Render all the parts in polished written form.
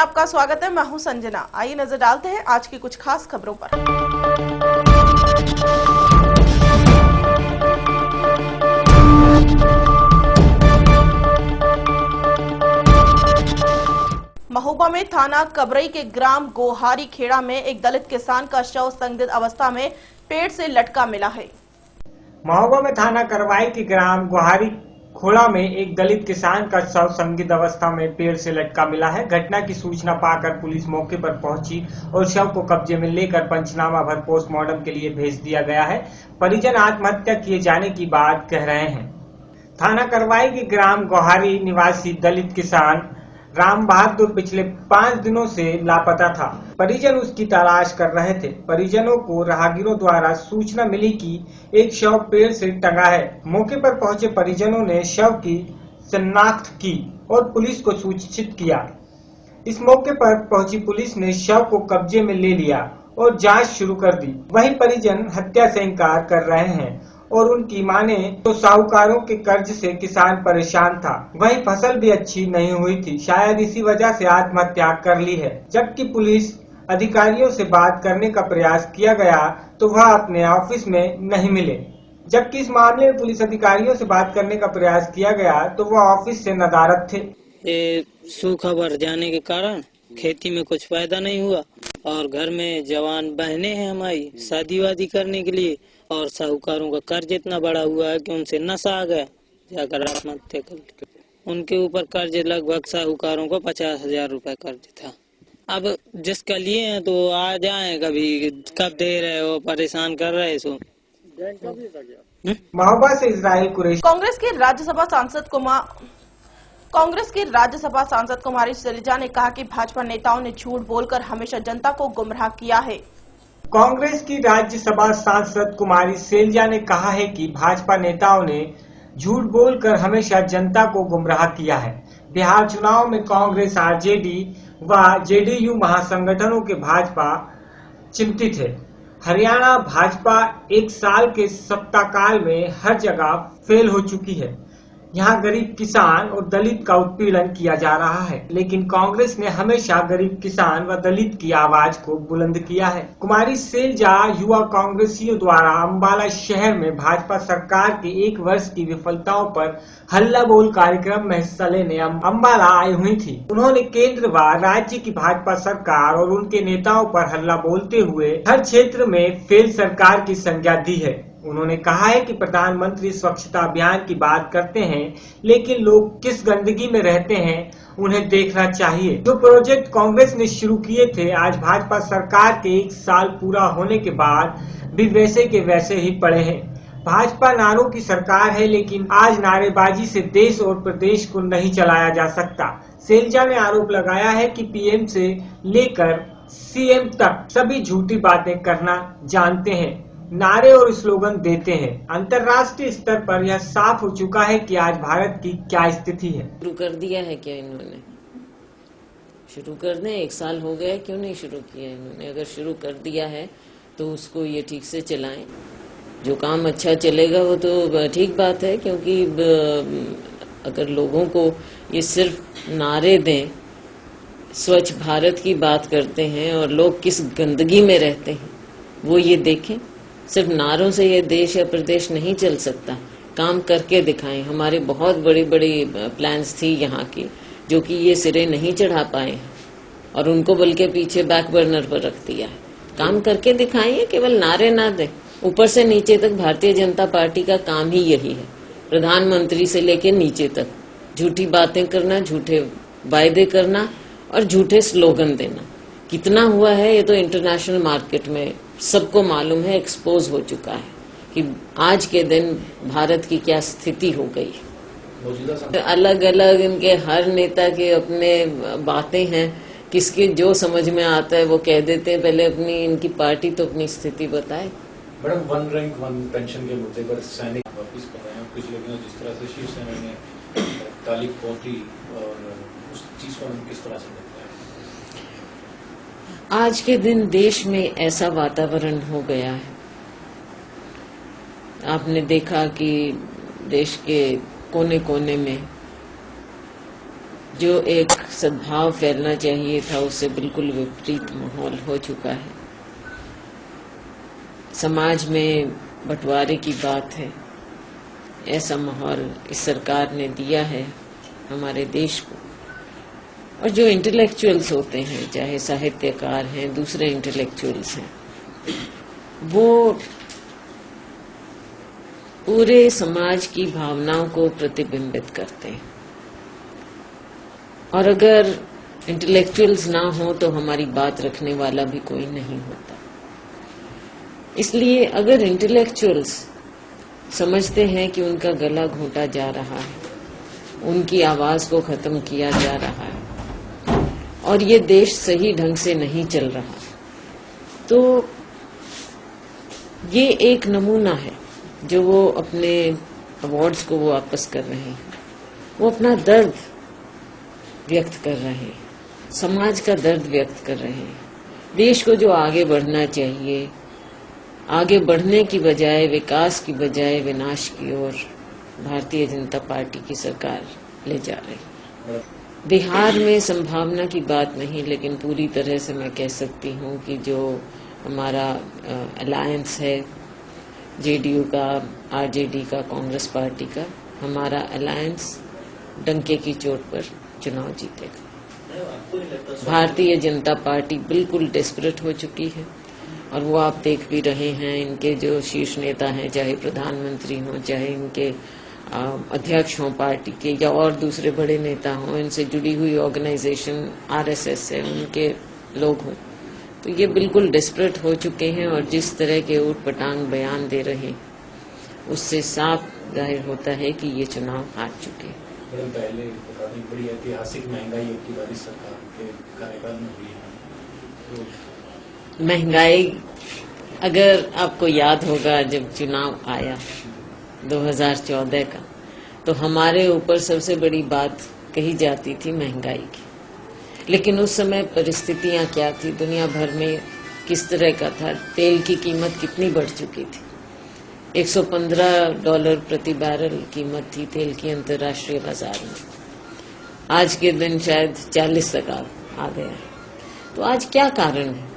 आपका स्वागत है। मैं हूं संजना। आइए नजर डालते हैं आज की कुछ खास खबरों पर। महोबा में थाना कबरई के ग्राम गोहारी खेड़ा में एक दलित किसान का शव संदिग्ध अवस्था में पेड़ से लटका मिला है। महोबा में थाना करवाई के ग्राम गोहारी खोड़ा में एक दलित किसान का शव संदिग्ध अवस्था में पेड़ से लटका मिला है। घटना की सूचना पाकर पुलिस मौके पर पहुंची और शव को कब्जे में लेकर पंचनामा भर पोस्टमार्टम के लिए भेज दिया गया है। परिजन आत्महत्या किए जाने की बात कह रहे हैं। थाना करवाई के ग्राम गोहारी निवासी दलित किसान राम बहादुर पिछले 5 दिनों से लापता था। परिजन उसकी तलाश कर रहे थे। परिजनों को राहगीरों द्वारा सूचना मिली कि एक शव पेड़ से टंगा है। मौके पर पहुंचे परिजनों ने शव की शिनाख्त की और पुलिस को सूचित किया। इस मौके पर पहुंची पुलिस ने शव को कब्जे में ले लिया और जांच शुरू कर दी। वहीं परिजन हत्या से इनकार कर रहे हैं और उनकी माने तो साहूकारों के कर्ज से किसान परेशान था। वहीं फसल भी अच्छी नहीं हुई थी, शायद इसी वजह से आत्महत्या कर ली है। जबकि पुलिस अधिकारियों से बात करने का प्रयास किया गया तो वह अपने ऑफिस में नहीं मिले। जबकि इस मामले में पुलिस अधिकारियों से बात करने का प्रयास किया गया तो वह ऑफिस से नदारद थे। ये सूखा बढ़ जाने के कारण खेती में कुछ फायदा नहीं हुआ और घर में जवान बहनें हैं हमारी शादी वादी करने के लिए, और साहूकारों का कर्ज इतना बड़ा हुआ है कि उनसे नशा आ गया, जाकर आत्महत्या कर। उनके ऊपर कर्ज लगभग साहूकारों को 50,000 रुपए कर्ज था। अब जिसका लिए हैं तो आ जाए, कभी कब दे रहे हो, परेशान कर रहे सो। महोबा से इस्राइल कुरैशी। कांग्रेस के राज्यसभा सांसद कुमारी सैलजा ने कहा कि भाजपा नेताओं ने झूठ बोलकर हमेशा जनता को गुमराह किया है। कांग्रेस की राज्यसभा सांसद कुमारी सैलजा ने कहा है कि भाजपा नेताओं ने झूठ बोलकर हमेशा जनता को गुमराह किया है। बिहार चुनाव में कांग्रेस, आरजेडी व जेडीयू महासंगठनों के भाजपा चिंतित है। हरियाणा भाजपा 1 साल के सत्ताकाल में हर जगह फेल हो चुकी है। यहाँ गरीब किसान और दलित का उत्पीड़न किया जा रहा है, लेकिन कांग्रेस ने हमेशा गरीब किसान व दलित की आवाज को बुलंद किया है। कुमारी सैलजा युवा कांग्रेसियों द्वारा अंबाला शहर में भाजपा सरकार के 1 वर्ष की विफलताओं पर हल्ला बोल कार्यक्रम में हिस्सा लेने अंबाला आई हुई थी। उन्होंने केंद्र व राज्य की भाजपा सरकार और उनके नेताओं पर हल्ला बोलते हुए हर क्षेत्र में फेल सरकार की संज्ञा दी है। उन्होंने कहा है कि प्रधानमंत्री स्वच्छता अभियान की बात करते हैं, लेकिन लोग किस गंदगी में रहते हैं उन्हें देखना चाहिए। जो प्रोजेक्ट कांग्रेस ने शुरू किए थे, आज भाजपा सरकार के 1 साल पूरा होने के बाद भी वैसे के वैसे ही पड़े हैं। भाजपा नारों की सरकार है, लेकिन आज नारेबाजी से देश और प्रदेश को नहीं चलाया जा सकता। सैलजा ने आरोप लगाया है कि पीएम से लेकर सीएम तक सभी झूठी बातें करना जानते हैं, नारे और स्लोगन देते हैं। अंतर्राष्ट्रीय स्तर पर यह साफ हो चुका है कि आज भारत की क्या स्थिति है। शुरू कर दिया है क्या इन्होंने? शुरू कर दें, 1 साल हो गया, क्यों नहीं शुरू किया इन्होंने? अगर शुरू कर दिया है तो उसको ये ठीक से चलाएं। जो काम अच्छा चलेगा वो तो ठीक बात है, क्योंकि अगर लोगों को ये सिर्फ नारे दें, स्वच्छ भारत की बात करते हैं और लोग किस गंदगी में रहते हैं वो ये देखें। सिर्फ नारों से ये देश या प्रदेश नहीं चल सकता, काम करके दिखाएं। हमारे बहुत बड़ी बड़ी प्लान्स थी यहाँ की, जो कि ये सिरे नहीं चढ़ा पाए हैं और उनको बल्कि पीछे बैक बर्नर पर रख दिया है। काम करके दिखाइए, केवल नारे ना दें। ऊपर से नीचे तक भारतीय जनता पार्टी का काम ही यही है, प्रधानमंत्री से लेकर नीचे तक झूठी बातें करना, झूठे वायदे करना और झूठे स्लोगन देना। कितना हुआ है ये तो इंटरनेशनल मार्केट में सबको मालूम है, एक्सपोज हो चुका है कि आज के दिन भारत की क्या स्थिति हो गई। अलग अलग इनके हर नेता के अपने बातें हैं, किसके जो समझ में आता है वो कह देते हैं। पहले अपनी इनकी पार्टी तो अपनी स्थिति बताए। मैडम, 1 रैंक 1 पेंशन के मुद्दे पर सैनिक वापिस कर रहे हैं। पिछले दिनों जिस तरह से शिवसेना ने ताली खोली और उस चीज को हम किस तरह से देखते हैं? आज के दिन देश में ऐसा वातावरण हो गया है, आपने देखा कि देश के कोने कोने में जो एक सद्भाव फैलना चाहिए था, उससे बिल्कुल विपरीत माहौल हो चुका है। समाज में बंटवारे की बात है, ऐसा माहौल इस सरकार ने दिया है हमारे देश को। और जो इंटेलेक्चुअल्स होते हैं, चाहे साहित्यकार हैं, दूसरे इंटेलेक्चुअल्स हैं, वो पूरे समाज की भावनाओं को प्रतिबिंबित करते हैं। और अगर इंटेलेक्चुअल्स ना हो तो हमारी बात रखने वाला भी कोई नहीं होता। इसलिए अगर इंटेलेक्चुअल्स समझते हैं कि उनका गला घोंटा जा रहा है, उनकी आवाज को खत्म किया जा रहा है और ये देश सही ढंग से नहीं चल रहा, तो ये एक नमूना है जो वो अपने अवार्ड्स को वो वापस कर रहे हैं। वो अपना दर्द व्यक्त कर रहे हैं, समाज का दर्द व्यक्त कर रहे हैं। देश को जो आगे बढ़ना चाहिए, आगे बढ़ने की बजाय, विकास की बजाय विनाश की ओर भारतीय जनता पार्टी की सरकार ले जा रही। बिहार में संभावना की बात नहीं, लेकिन पूरी तरह से मैं कह सकती हूँ कि जो हमारा अलायंस है, जेडीयू का, आरजेडी का, कांग्रेस पार्टी का, हमारा अलायंस डंके की चोट पर चुनाव जीतेगा। भारतीय जनता पार्टी बिल्कुल डेस्परेट हो चुकी है और वो आप देख भी रहे हैं। इनके जो शीर्ष नेता हैं, चाहे प्रधानमंत्री हों, चाहे इनके अध्यक्ष हों पार्टी के, या और दूसरे बड़े नेता हों, इनसे जुड़ी हुई ऑर्गेनाइजेशन आरएसएस है, उनके लोग हों, तो ये बिल्कुल डेस्परेट हो चुके हैं। और जिस तरह के ऊटपटांग बयान दे रहे हैं, उससे साफ जाहिर होता है कि ये चुनाव हार चुके हैं। पहले बड़ी ऐतिहासिक महंगाई की बारी सरकार के कार्यकाल में हुई है। तो महंगाई, अगर आपको याद होगा, जब चुनाव आया 2014 का, तो हमारे ऊपर सबसे बड़ी बात कही जाती थी महंगाई की। लेकिन उस समय परिस्थितियां क्या थी, दुनिया भर में किस तरह का था, तेल की कीमत कितनी बढ़ चुकी थी। $115 प्रति बैरल कीमत थी तेल की अंतर्राष्ट्रीय बाजार में। आज के दिन शायद 40 तक आ गया। तो आज क्या कारण है?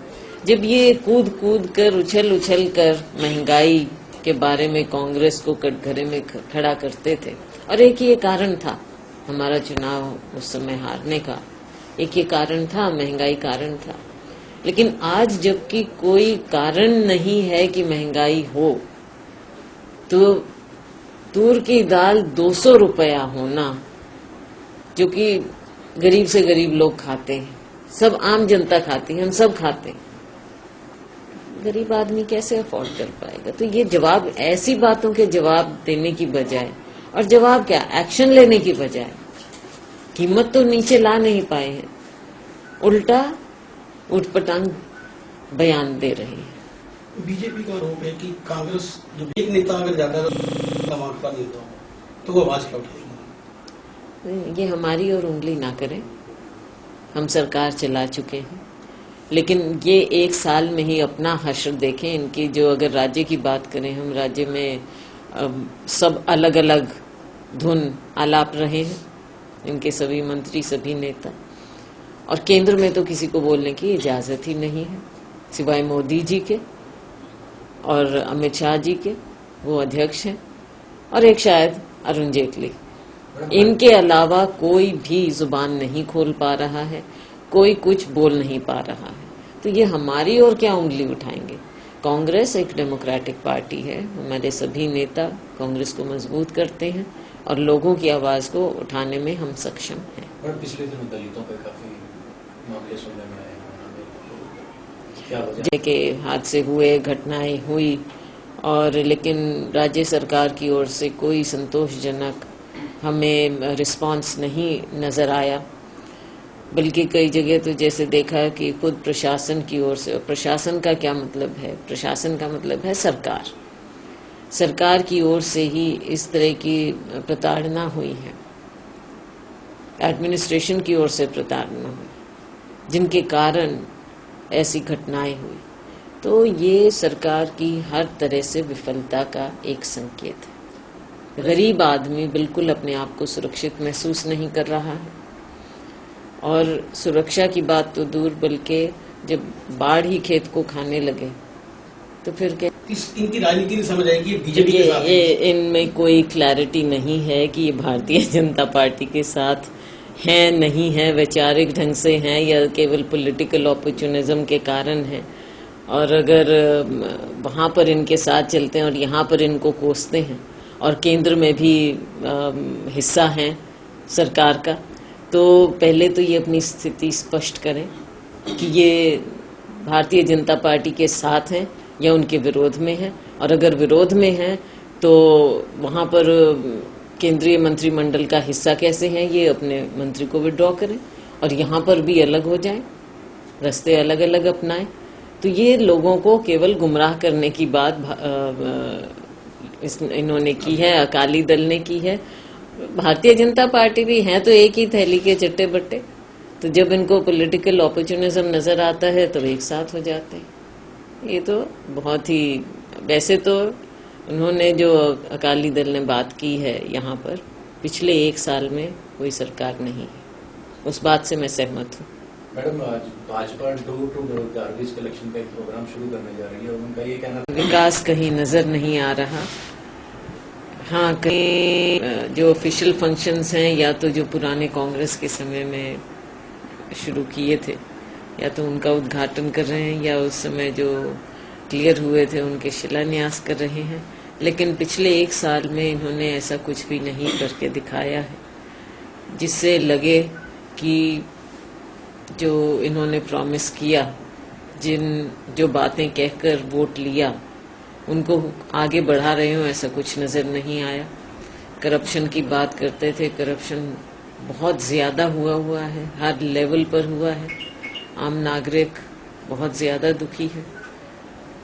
जब ये कूद कूद कर, उछल उछल कर महंगाई के बारे में कांग्रेस को कटघरे में खड़ा करते थे, और एक ये कारण था हमारा चुनाव उस समय हारने का, एक ये कारण था, महंगाई कारण था। लेकिन आज जबकि कोई कारण नहीं है कि महंगाई हो, तो तूर की दाल 200 रुपया होना, जो कि गरीब से गरीब लोग खाते हैं, सब आम जनता खाती है, हम सब खाते हैं, गरीब आदमी कैसे अफोर्ड कर पाएगा? तो ये जवाब, ऐसी बातों के जवाब देने की बजाय, और जवाब क्या, एक्शन लेने की बजाय, कीमत तो नीचे ला नहीं पाए हैं, उल्टा उठपटांग बयान दे रहे हैं। बीजेपी का आरोप है कि कांग्रेस, जब एक नेता अगर जाता है तमाम का नेता हो, तो वो आवाज क्या उठाएगी? ये हमारी और उंगली ना करें, हम सरकार चला चुके हैं। लेकिन ये एक साल में ही अपना हश्र देखें इनकी। जो अगर राज्य की बात करें, हम राज्य में सब अलग अलग धुन आलाप रहे हैं, इनके सभी मंत्री, सभी नेता, और केंद्र में तो किसी को बोलने की इजाजत ही नहीं है सिवाय मोदी जी के और अमित शाह जी के, वो अध्यक्ष हैं, और एक शायद अरुण जेटली। इनके अलावा कोई भी जुबान नहीं खोल पा रहा है, कोई कुछ बोल नहीं पा रहा है। तो ये हमारी ओर क्या उंगली उठाएंगे? कांग्रेस एक डेमोक्रेटिक पार्टी है, हमारे सभी नेता कांग्रेस को मजबूत करते हैं और लोगों की आवाज को उठाने में हम सक्षम हैं। और पिछले दिनों दलितों पे काफी मामले सुनने में आए, क्या वजह? के हादसे हुए, घटनाएं हुई, और लेकिन राज्य सरकार की ओर से कोई संतोषजनक हमें रिस्पांस नहीं नजर आया। बल्कि कई जगह तो जैसे देखा कि खुद प्रशासन की ओर से, प्रशासन का क्या मतलब है, प्रशासन का मतलब है सरकार, सरकार की ओर से ही इस तरह की प्रताड़ना हुई है, एडमिनिस्ट्रेशन की ओर से प्रताड़ना हुई, जिनके कारण ऐसी घटनाएं हुई। तो ये सरकार की हर तरह से विफलता का एक संकेत है। गरीब आदमी बिल्कुल अपने आप को सुरक्षित महसूस नहीं कर रहा है, और सुरक्षा की बात तो दूर, बल्कि जब बाढ़ ही खेत को खाने लगे तो फिर क्या? इनकी राजनीति नहीं समझ आएगी बीजेपी के साथ। इनमें कोई क्लैरिटी नहीं है कि ये भारतीय जनता पार्टी के साथ हैं, नहीं है, वैचारिक ढंग से हैं या केवल पॉलिटिकल अपॉर्चुनिज्म के कारण हैं। और अगर वहाँ पर इनके साथ चलते हैं और यहाँ पर इनको कोसते हैं और केंद्र में भी हिस्सा हैं सरकार का, तो पहले तो ये अपनी स्थिति स्पष्ट करें कि ये भारतीय जनता पार्टी के साथ हैं या उनके विरोध में हैं। और अगर विरोध में हैं तो वहाँ पर केंद्रीय मंत्रिमंडल का हिस्सा कैसे हैं, ये अपने मंत्री को विड्रॉ करें और यहाँ पर भी अलग हो जाएं, रास्ते अलग अलग अपनाएं। तो ये लोगों को केवल गुमराह करने की बात इन्होंने की है, अकाली दल ने की है। भारतीय जनता पार्टी भी है तो एक ही थैली के चट्टे बट्टे, तो जब इनको पॉलिटिकल अपॉर्चुनिज्म नजर आता है तो एक साथ हो जाते हैं। ये तो बहुत ही, वैसे तो उन्होंने जो अकाली दल ने बात की है यहाँ पर, पिछले 1 साल में कोई सरकार नहीं है, उस बात से मैं सहमत हूँ। मैडम, आज Bhajpa door to door garbage collection का एक प्रोग्राम शुरू करने जा रही है और उनका ये कहना, विकास कहीं नजर नहीं आ रहा। हाँ, कहीं जो ऑफिशियल फंक्शंस हैं या तो जो पुराने कांग्रेस के समय में शुरू किए थे या तो उनका उद्घाटन कर रहे हैं या उस समय जो क्लियर हुए थे उनके शिलान्यास कर रहे हैं, लेकिन पिछले 1 साल में इन्होंने ऐसा कुछ भी नहीं करके दिखाया है जिससे लगे कि जो इन्होंने प्रॉमिस किया, जो बातें कहकर वोट लिया, उनको आगे बढ़ा रहे हो, ऐसा कुछ नजर नहीं आया। करप्शन की बात करते थे, करप्शन बहुत ज्यादा हुआ है, हर लेवल पर हुआ है, आम नागरिक बहुत ज्यादा दुखी है।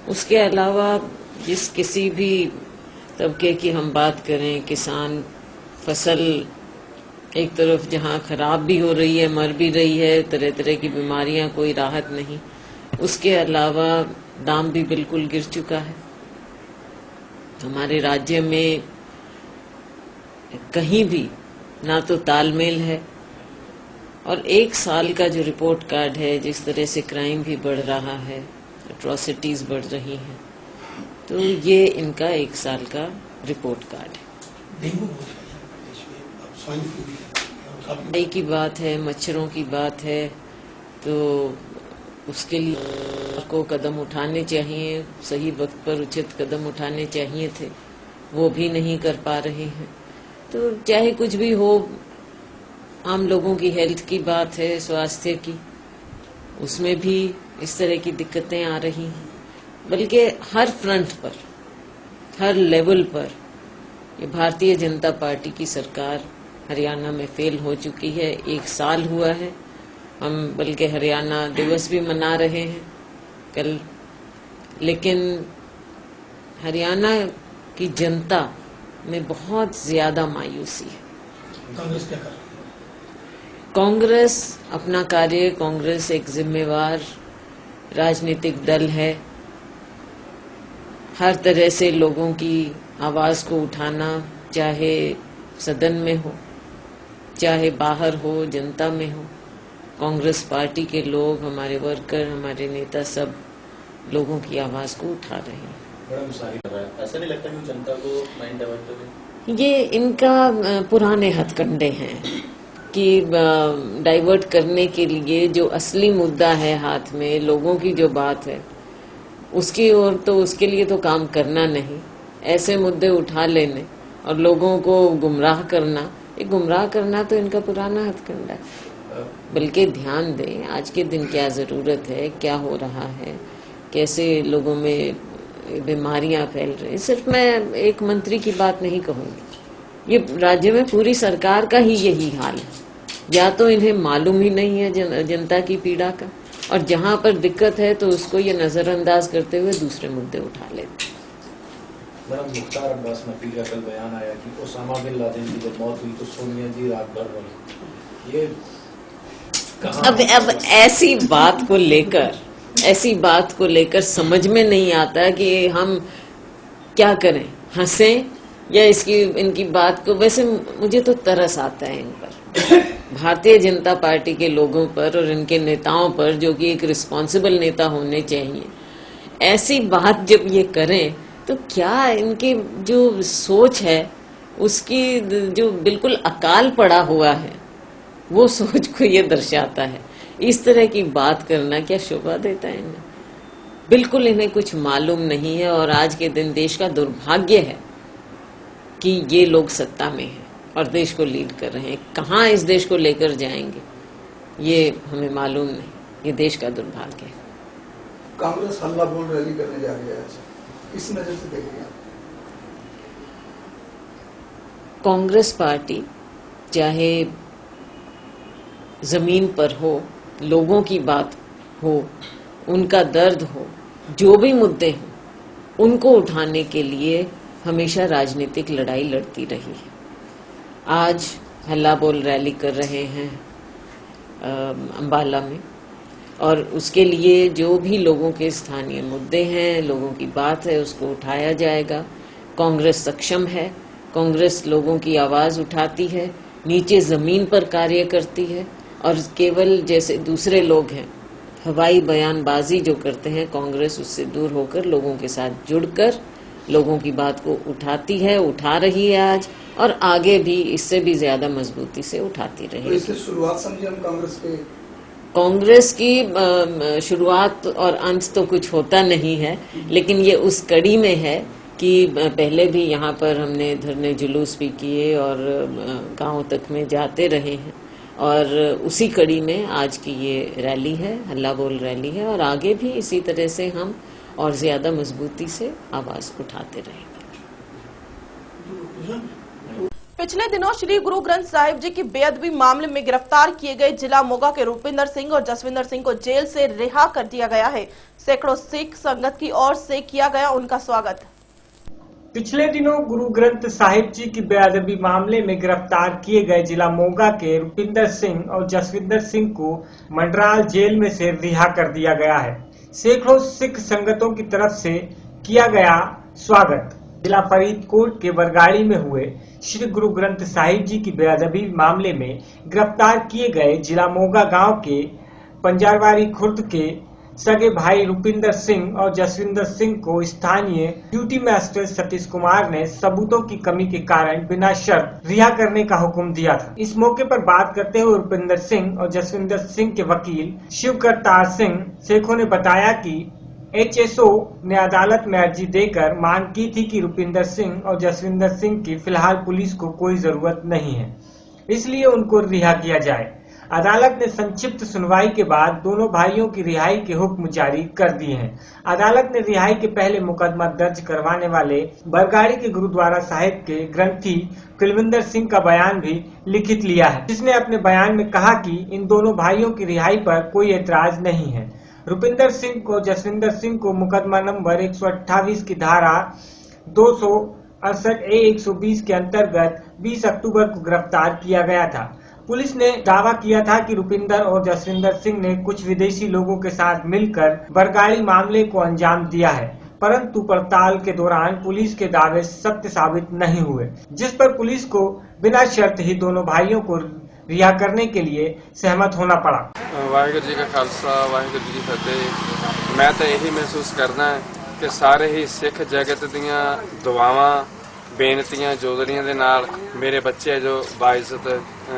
उसके अलावा जिस किसी भी तबके की हम बात करें, किसान, फसल एक तरफ जहां खराब भी हो रही है, मर भी रही है, तरह तरह की बीमारियां, कोई राहत नहीं। उसके अलावा दाम भी बिल्कुल गिर चुका है। हमारे राज्य में कहीं भी ना तो तालमेल है, और 1 साल का जो रिपोर्ट कार्ड है, जिस तरह से क्राइम भी बढ़ रहा है, एट्रोसिटीज बढ़ रही हैं, तो ये इनका 1 साल का रिपोर्ट कार्ड है। डेंगू बहुत है देश में, अब स्वाइन फ्लू भी है, दवाई की बात है, मच्छरों की बात है, तो उसके लिए को कदम उठाने चाहिए, सही वक्त पर उचित कदम उठाने चाहिए थे, वो भी नहीं कर पा रहे हैं। तो चाहे कुछ भी हो, आम लोगों की हेल्थ की बात है, स्वास्थ्य की, उसमें भी इस तरह की दिक्कतें आ रही हैं। बल्कि हर फ्रंट पर, हर लेवल पर ये भारतीय जनता पार्टी की सरकार हरियाणा में फेल हो चुकी है। 1 साल हुआ है, हम बल्कि हरियाणा दिवस भी मना रहे हैं कल, लेकिन हरियाणा की जनता में बहुत ज्यादा मायूसी है। कांग्रेस क्या कर रही है? कांग्रेस अपना कार्य, कांग्रेस एक जिम्मेवार राजनीतिक दल है। हर तरह से लोगों की आवाज को उठाना, चाहे सदन में हो, चाहे बाहर हो, जनता में हो, कांग्रेस पार्टी के लोग, हमारे वर्कर, हमारे नेता, सब लोगों की आवाज को उठा रहे हैं। ऐसा नहीं लगता कि जनता को माइंड डाइवर्ट करें? ये इनका पुराने हथकंडे हैं कि डाइवर्ट करने के लिए जो असली मुद्दा है हाथ में, लोगों की जो बात है, उसकी ओर तो, उसके लिए तो काम करना नहीं, ऐसे मुद्दे उठा लेने और लोगों को गुमराह करना, ये गुमराह करना तो इनका पुराना हथकंडा है। बल्कि ध्यान दें, आज के दिन क्या जरूरत है, क्या हो रहा है, कैसे लोगों में बीमारियां फैल रही। सिर्फ मैं एक मंत्री की बात नहीं कहूंगी, ये राज्य में पूरी सरकार का ही यही हाल है। या तो इन्हें मालूम ही नहीं है जनता की पीड़ा का, और जहां पर दिक्कत है तो उसको ये नजरअंदाज करते हुए दूसरे मुद्दे उठा लेते। मैडम, मुख्तार अब्बास नकवी का कल बयान आया कि ओसामा बिन लादेन की जब मौत हुई तो सोनिया जी रात भर रोई। ये अब ऐसी बात को लेकर समझ में नहीं आता कि हम क्या करें, हंसें या इनकी बात को। वैसे मुझे तो तरस आता है इन पर। भारतीय जनता पार्टी के लोगों पर और इनके नेताओं पर, जो कि एक रिस्पॉन्सिबल नेता होने चाहिए, ऐसी बात जब ये करें तो क्या इनकी जो सोच है उसकी जो बिल्कुल अकाल पड़ा हुआ है वो सोच को ये दर्शाता है। इस तरह की बात करना क्या शोभा देता है इन्हें? बिल्कुल इन्हें कुछ मालूम नहीं है। और आज के दिन देश का दुर्भाग्य है कि ये लोग सत्ता में हैं और देश को लीड कर रहे हैं। कहाँ इस देश को लेकर जाएंगे ये हमें मालूम नहीं। ये देश का दुर्भाग्य है। कांग्रेस हल्ला बोल रैली करने जा रही है, किस नजर से देखेंगे? कांग्रेस पार्टी चाहे जमीन पर हो, लोगों की बात हो, उनका दर्द हो, जो भी मुद्दे हों, उनको उठाने के लिए हमेशा राजनीतिक लड़ाई लड़ती रही है। आज हल्ला बोल रैली कर रहे हैं अंबाला में, और उसके लिए जो भी लोगों के स्थानीय मुद्दे हैं, लोगों की बात है, उसको उठाया जाएगा। कांग्रेस सक्षम है, कांग्रेस लोगों की आवाज उठाती है, नीचे जमीन पर कार्य करती है, और केवल जैसे दूसरे लोग हैं हवाई बयानबाजी जो करते हैं, कांग्रेस उससे दूर होकर लोगों के साथ जुड़कर लोगों की बात को उठाती है, उठा रही है आज, और आगे भी इससे भी ज्यादा मजबूती से उठाती रहेगी। तो इससे शुरुआत समझिए हम कांग्रेस की शुरुआत और अंत तो कुछ होता नहीं है, लेकिन ये उस कड़ी में है कि पहले भी यहाँ पर हमने धरने जुलूस भी किए और गांव तक में जाते रहे हैं, और उसी कड़ी में आज की ये रैली है, हल्ला बोल रैली है, और आगे भी इसी तरह से हम और ज्यादा मजबूती से आवाज उठाते रहेंगे। पिछले दिनों श्री गुरु ग्रंथ साहिब जी की बेअदबी मामले में गिरफ्तार किए गए जिला मोगा के रूपिंदर सिंह और जसविंदर सिंह को जेल से रिहा कर दिया गया है। सैकड़ों सिख संगत की ओर से किया गया उनका स्वागत। पिछले दिनों गुरु ग्रंथ साहिब जी की बेअदबी मामले में गिरफ्तार किए गए जिला मोगा के रूपिंदर सिंह और जसविंदर सिंह को मंडराल जेल में से रिहा कर दिया गया है। सैकड़ों सिख संगतों की तरफ से किया गया स्वागत। जिला फरीदकोट के बरगाड़ी में हुए श्री गुरु ग्रंथ साहिब जी की बेअदबी मामले में गिरफ्तार किए गए जिला मोगा गांव के पंजारवारी खुर्द के सगे भाई रूपिंदर सिंह और जसविंदर सिंह को स्थानीय ड्यूटी मास्टर सतीश कुमार ने सबूतों की कमी के कारण बिना शर्त रिहा करने का हुक्म दिया था। इस मौके पर बात करते हुए रूपिंदर सिंह और जसविंदर सिंह के वकील शिवकरतार सिंह शेखों ने बताया कि HSO ने अदालत में अर्जी देकर मांग की थी कि रूपिंदर सिंह और जसविंदर सिंह की फिलहाल पुलिस को कोई जरूरत नहीं है, इसलिए उनको रिहा किया जाए। अदालत ने संक्षिप्त सुनवाई के बाद दोनों भाइयों की रिहाई के हुक्म जारी कर दिए हैं। अदालत ने रिहाई के पहले मुकदमा दर्ज करवाने वाले बरगाड़ी के गुरुद्वारा साहिब के ग्रंथी कुलविंदर सिंह का बयान भी लिखित लिया है, जिसने अपने बयान में कहा कि इन दोनों भाइयों की रिहाई पर कोई एतराज नहीं है। रूपिंदर सिंह को जसविंदर सिंह को मुकदमा नंबर 128 की धारा 268 A120 के अंतर्गत 20 अक्टूबर को गिरफ्तार किया गया था। पुलिस ने दावा किया था कि रूपिंदर और जसविंदर सिंह ने कुछ विदेशी लोगों के साथ मिलकर बरगाड़ी मामले को अंजाम दिया है, परंतु पड़ताल के दौरान पुलिस के दावे सत्य साबित नहीं हुए, जिस पर पुलिस को बिना शर्त ही दोनों भाइयों को रिहा करने के लिए सहमत होना पड़ा। वाहिगुरू जी का खालसा वाहिगुरू जी की फतेह। मैं तो यही महसूस करना है कि सारे ही सिख जगत दियां दुआवां बेनतियां जोदड़ियां दे नाल मेरे बच्चे जो बाइज्जत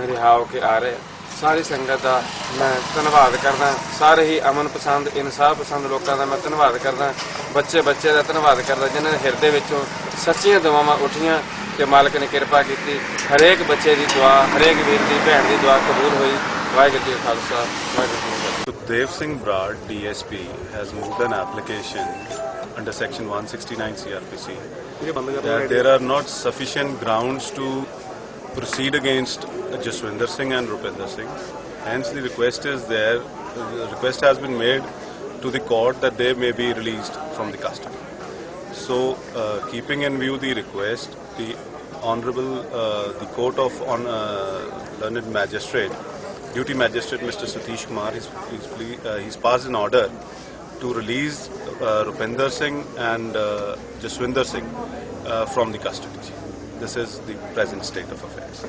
रिहा होके आ रहे, सारी संगत का मैं धन्नवाद करदा। सारे ही अमन पसंद इंसाफ पसंद लोगों का मैं धन्नवाद करदा। बच्चे का धन्नवाद करदा जिन्होंने हिरदे विचों सच्चियां दुआवां उठियां कि मालिक ने कृपा की। हरेक बच्चे की दुआ, हरेक वीर की भैन की दुआ कबूल हुई। वाहिगुरू जी का खालसा वाहिगुरू जी की फतेह। Sukhdev Singh Brad, DSP, has moved an application under Section 169 CRPC that there are not sufficient grounds to proceed against Jaswinder Singh and Rupinder Singh. Hence, the request is there. The request has been made to the court that they may be released from the custody. So, keeping in view the request, the Honourable, the Court of Learned Magistrate, Duty Magistrate Mr. Satish Kumar, he's passed an order to release Rupinder Singh and Jaswinder Singh from the custody. This is the present state of affairs.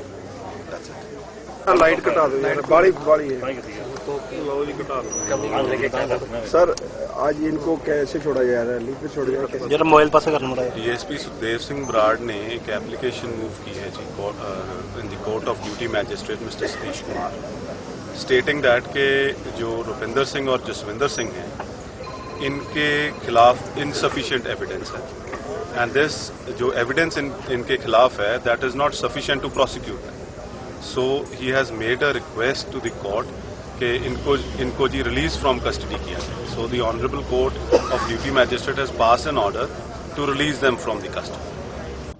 That's it. Light कटा दो यार, बाड़ी बाड़ी है sir. आज इनको कैसे छोड़ा जा रहा है, लीक पे छोड़ा जा रहा है? जरा मोबाइल पास करना पड़ा है। डीएसपी सुखदेव सिंह बराड़ ने एक एप्लीकेशन मूव की है जी in the court of duty magistrate mister Satish Kumar, stating that के जो रुपिंदर सिंह और जसविंदर सिंह हैं इनके खिलाफ इनसफिशिएंट एविडेंस है, एंड दिस जो एविडेंस इनके खिलाफ है that is not sufficient to prosecute. So he has made a request to the court कि इनको जी रिलीज फ्रॉम कस्टडी किया जाए। So the honourable court of duty magistrate has pass an order to release them from the custody.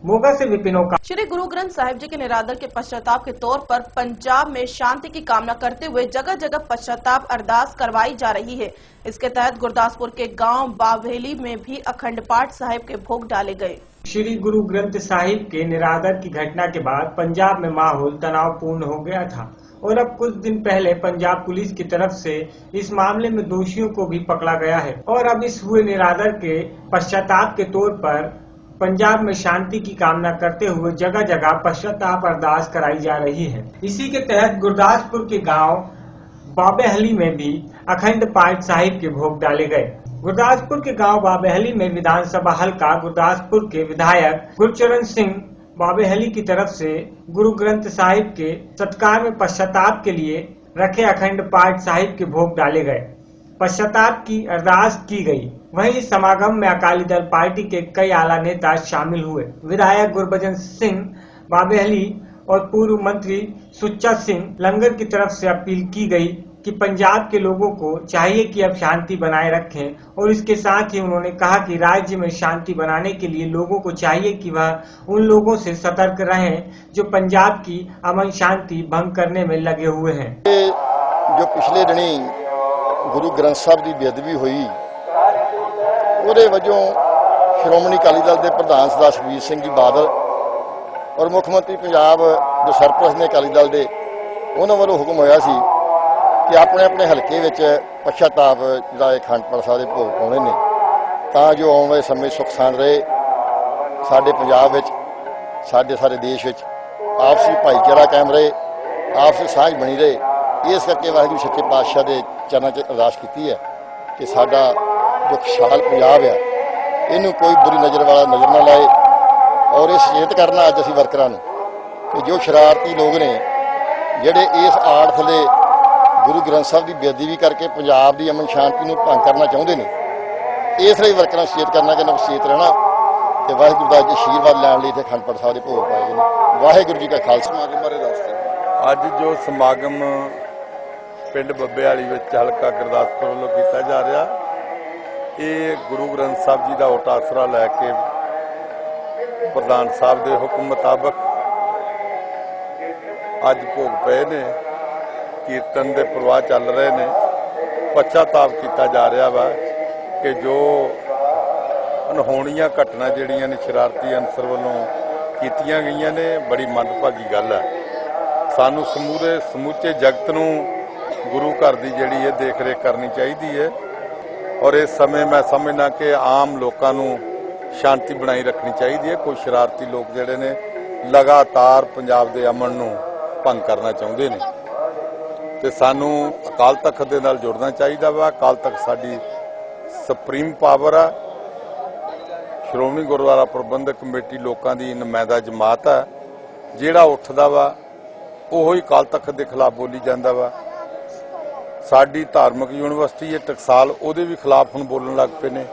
Moga से विपिनों का। श्री गुरु ग्रंथ साहिब जी के निरादर के पश्चाताप के तौर पर पंजाब में शांति की कामना करते हुए जगह जगह पश्चाताप अरदास करवाई जा रही है। इसके तहत गुरदासपुर के गांव बावेली में भी अखंड पाठ साहिब के भोग डाले गए। श्री गुरु ग्रंथ साहिब के निरादर की घटना के बाद पंजाब में माहौल तनावपूर्ण हो गया था और अब कुछ दिन पहले पंजाब पुलिस की तरफ से इस मामले में दोषियों को भी पकड़ा गया है और अब इस हुए निरादर के पश्चाताप के तौर पर पंजाब में शांति की कामना करते हुए जगह जगह पश्चाताप अरदास कराई जा रही है। इसी के तहत गुरदासपुर के गांव बाबेहली में भी अखंड पाठ साहिब के भोग डाले गए। गुरदासपुर के गांव बाबेहली में विधानसभा हल्का गुरदासपुर के विधायक गुरचरण सिंह बाबेहली की तरफ से गुरु ग्रंथ साहिब के सत्कार में पश्चाताप के लिए रखे अखंड पाठ साहिब के भोग डाले गए, पश्चाताप की अरदास की गई। वहीं इस समागम में अकाली दल पार्टी के कई आला नेता शामिल हुए। विधायक गुरबचन सिंह बाबेहली और पूर्व मंत्री सुच्चा सिंह लंगर की तरफ से अपील की गई कि पंजाब के लोगों को चाहिए कि अब शांति बनाए रखें और इसके साथ ही उन्होंने कहा कि राज्य में शांति बनाने के लिए लोगों को चाहिए कि वह उन लोगों से सतर्क रहें जो पंजाब की अमन शांति भंग करने में लगे हुए हैं। जो पिछले दिनी गुरु ग्रंथ साहिब की बेअदबी हुई ਉਹਦੇ ਵਜੋਂ ਸ਼੍ਰੋਮਣੀ ਅਕਾਲੀ ਦਲ ਦੇ ਪ੍ਰਧਾਨ ਸਰਦਾਰ ਸੁਖਬੀਰ ਸਿੰਘ ਜੀ ਬਾਦਲ ਔਰ ਮੁੱਖ ਮੰਤਰੀ ਪੰਜਾਬ ਜੋ ਸਰਪ੍ਰਸਤ ਨੇ ਅਕਾਲੀ ਦਲ ਦੇ ਉਹਨਾਂ ਵੱਲੋਂ ਹੁਕਮ ਹੋਇਆ ਸੀ ਕਿ ਆਪਣੇ ਆਪਣੇ ਹਲਕੇ ਵਿੱਚ ਪਛਤਾਪ ਜਿਹੜਾ ਅਖੰਡ ਪਾਠ ਸਾਹਿਬ ਦੇ ਭੋਗ ਪਾਉਣੇ ਨੇ ਤਾਂ ਜੋ ਆਉਣ ਵਾਲੇ ਸਮੇਂ ਸੁੱਖ ਸ਼ਾਂਤੀ ਰਹੇ ਸਾਡੇ ਪੰਜਾਬ ਵਿੱਚ ਸਾਡੇ ਸਾਰੇ ਦੇਸ਼ ਵਿੱਚ ਆਪਸੀ ਭਾਈਚਾਰਾ ਕਾਇਮ ਰਹੇ ਆਪਸੀ ਸਾਂਝ ਬਣੀ ਰਹੇ। ਇਸ ਕਰਕੇ ਵਾਹਿਗੁਰੂ ਸੱਚੇ ਪਾਤਸ਼ਾਹ ਦੇ ਚਰਨਾਂ 'ਚ ਅਰਦਾਸ ਕੀਤੀ ਹੈ ਕਿ ਸਾਡਾ जो खुशहाल पंजाब है इनू कोई बुरी नज़र वाला नज़र ना लाए और ये सचेत करना अज असी वर्करां नूं कि जो शरारती लोग ने जिहड़े इस आड़ थले गुरु ग्रंथ साहिब की बेअदबी करके पंजाब की अमन शांति नूं भंग करना चाहुंदे ने इसलिए वर्करां सचेत करना कि सचेत रहना ते वाहिगुरू दा आशीर्वाद लैण लई इत्थे अखंड पाठ साहिब दे भोग पाए गए ने। वाहिगुरू जी का खालसा। समागम बारे दसदे अज जो समागम पिंड बब्बेवाली विच हलका गुरदासपुर वल्लों कीता जा रहा ये गुरु ग्रंथ साहिब जी का उल्टा आसरा लैके प्रधान साहब के हुक्म मुताबक अज भोग पे ने कीर्तन के प्रवाह चल रहे ने पश्चाताप किया जा रहा वा कि जो अनहोणियां घटना जिहड़ियां ने शरारती अंसर वालों कीतियां गईयां ने बड़ी मंदभागी गल है। सानू समूचे जगत नूं गुरु घर की जिहड़ी है देख रेख करनी चाहिए है और इस समय मैं समझना कि आम लोगों को शांति बनाई रखनी चाहिए है। कोई शरारती लोग जिहड़े ने लगातार पंजाब के अमन नूं भंग करना चाहुंदे ने ते सानू अकाल तख्त दे नाल जुड़ना चाहिए वा। अकाल तख्त साडी सुप्रीम पावर है। श्रोमणी गुरुद्वारा प्रबंधक कमेटी लोगों की नुमाइंदा जमात है जिहड़ा उठदा वा ओही अकाल तख्त के खिलाफ बोली जांदा वा। साडी धार्मिक यूनिवर्सिटी है टकसाल ਉਹਦੇ भी खिलाफ ਹੁਣ बोलन लग पे ने।